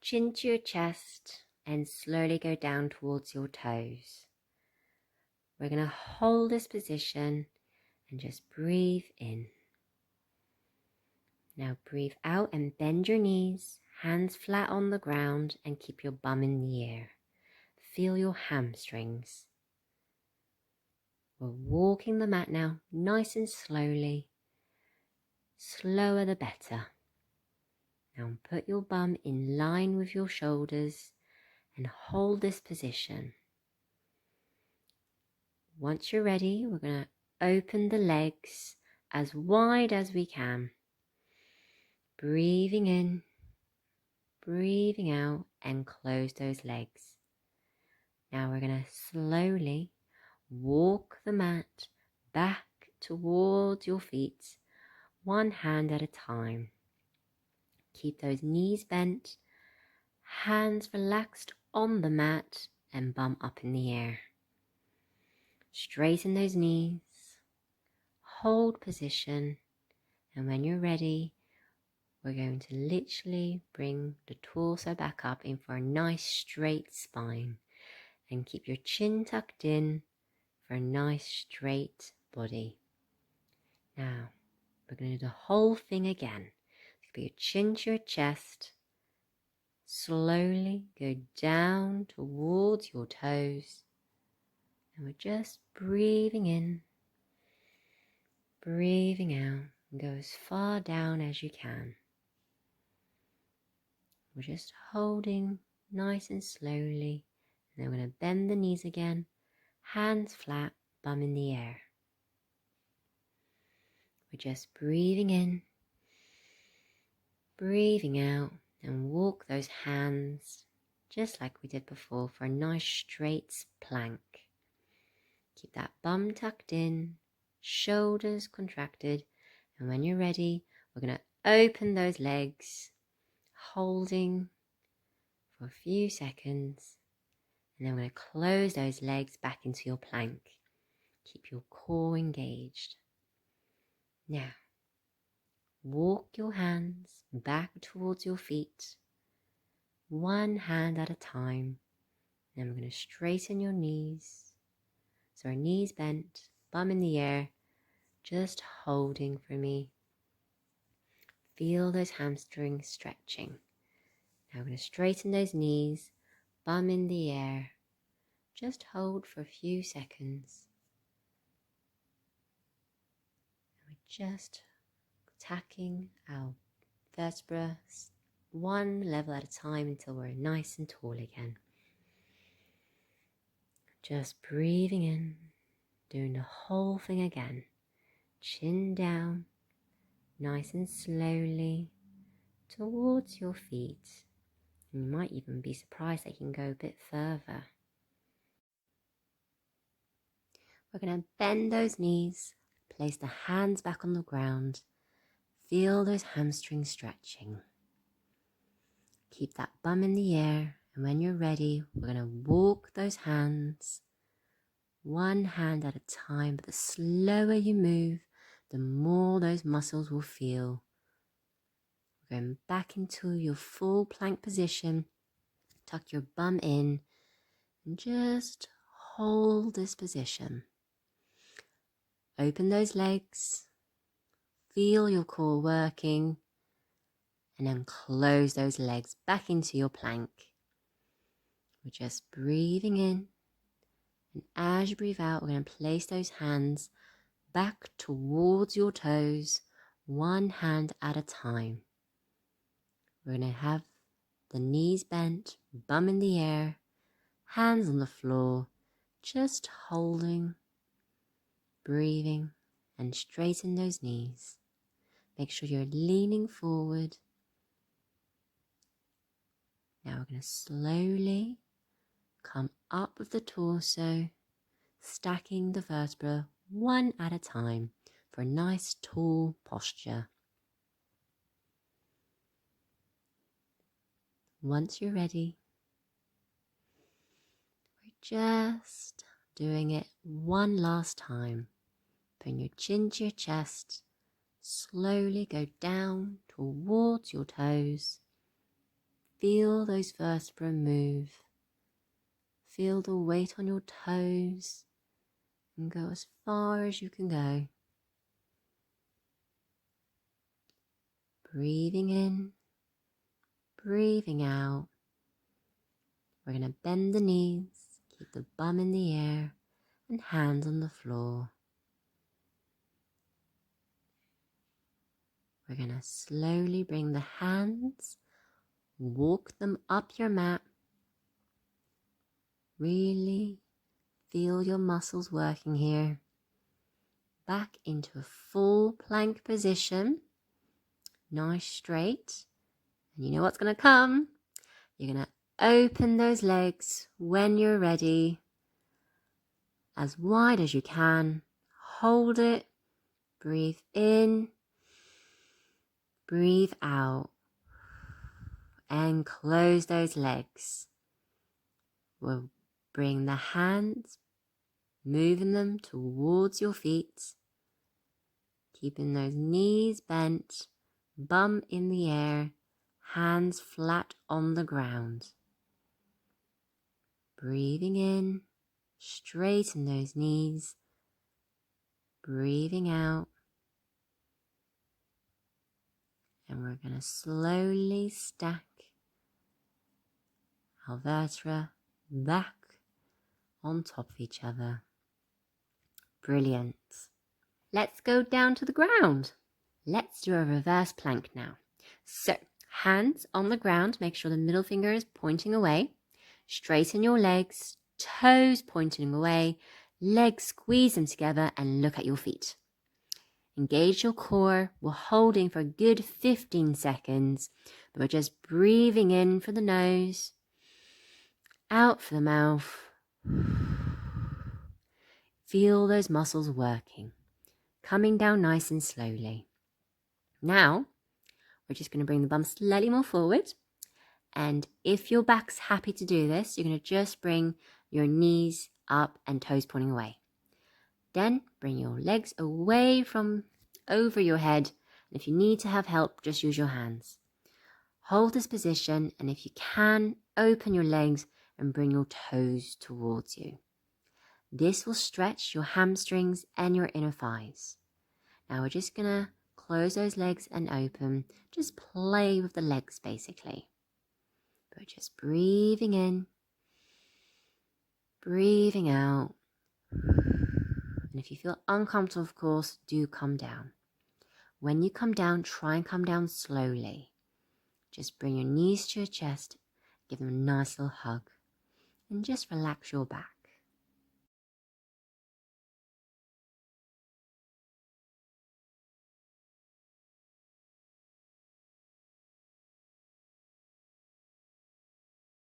chin to your chest and slowly go down towards your toes. We're going to hold this position and just breathe in. Now breathe out and bend your knees, hands flat on the ground, and keep your bum in the air. Feel your hamstrings. We're walking the mat now, nice and slowly. Slower the better. Now put your bum in line with your shoulders and hold this position. Once you're ready, we're going to open the legs as wide as we can. Breathing in, breathing out, and close those legs. Now we're going to slowly walk the mat back towards your feet, one hand at a time. Keep those knees bent, hands relaxed on the mat, and bum up in the air. Straighten those knees, hold position, and when you're ready, we're going to literally bring the torso back up in for a nice straight spine, and keep your chin tucked in for a nice straight body. Now, we're going to do the whole thing again. Put your chin to your chest, slowly go down towards your toes, and we're just breathing in, breathing out, and go as far down as you can. We're just holding nice and slowly, and then we're going to bend the knees again, hands flat, bum in the air. We're just breathing in, breathing out, and walk those hands just like we did before for a nice straight plank. Keep that bum tucked in, shoulders contracted, and when you're ready, we're going to open those legs, holding for a few seconds, and then we're going to close those legs back into your plank. Keep your core engaged. Now, walk your hands back towards your feet, one hand at a time. Then we're going to straighten your knees. So our knees bent, bum in the air, just holding for me. Feel those hamstrings stretching. Now we're going to straighten those knees, bum in the air. Just hold for a few seconds. And we're just tacking our vertebrae one level at a time until we're nice and tall again. Just breathing in, doing the whole thing again. Chin down, nice and slowly towards your feet. And you might even be surprised they can go a bit further. We're going to bend those knees, place the hands back on the ground. Feel those hamstrings stretching. Keep that bum in the air, and when you're ready, we're going to walk those hands one hand at a time, but the slower you move, the more those muscles will feel. We're going back into your full plank position. Tuck your bum in and just hold this position. Open those legs, feel your core working, and then close those legs back into your plank. We're just breathing in, and as you breathe out, we're going to place those hands back towards your toes, one hand at a time. We're going to have the knees bent, bum in the air, hands on the floor, just holding, breathing, and straighten those knees. Make sure you're leaning forward. Now we're going to slowly come up with the torso, stacking the vertebrae one at a time for a nice tall posture. Once you're ready, we're just doing it one last time. Bring your chin to your chest, slowly go down towards your toes. feel those vertebrae move. Feel the weight on your toes and go as far as you can go. Breathing in, breathing out. We're going to bend the knees, keep the bum in the air and hands on the floor. We're going to slowly bring the hands, walk them up your mat. Really feel your muscles working here. Back into a full plank position. Nice straight. And you know what's going to come? You're going to open those legs when you're ready. As wide as you can. Hold it. Breathe in. Breathe out. And close those legs. We'll bring the hands, moving them towards your feet. Keeping those knees bent, bum in the air, hands flat on the ground. Breathing in, straighten those knees. Breathing out. And we're going to slowly stack our vertebrae back on top of each other. Brilliant. Let's go down to the ground. Let's do a reverse plank now. So, hands on the ground, make sure the middle finger is pointing away. Straighten your legs, toes pointing away, legs squeeze them together and look at your feet. Engage your core. We're holding for a good 15 seconds, but we're just breathing in for the nose, out for the mouth. Feel those muscles working, coming down nice and slowly. Now, we're just going to bring the bum slightly more forward. And if your back's happy to do this, you're going to just bring your knees up and toes pointing away. Then bring your legs away from over your head. And if you need to have help, just use your hands. Hold this position, and if you can, open your legs and bring your toes towards you. This will stretch your hamstrings and your inner thighs. Now we're just going to close those legs and open. Just play with the legs basically. But just breathing in, breathing out. And if you feel uncomfortable, of course, do come down. When you come down, try and come down slowly. Just bring your knees to your chest, give them a nice little hug, and just relax your back.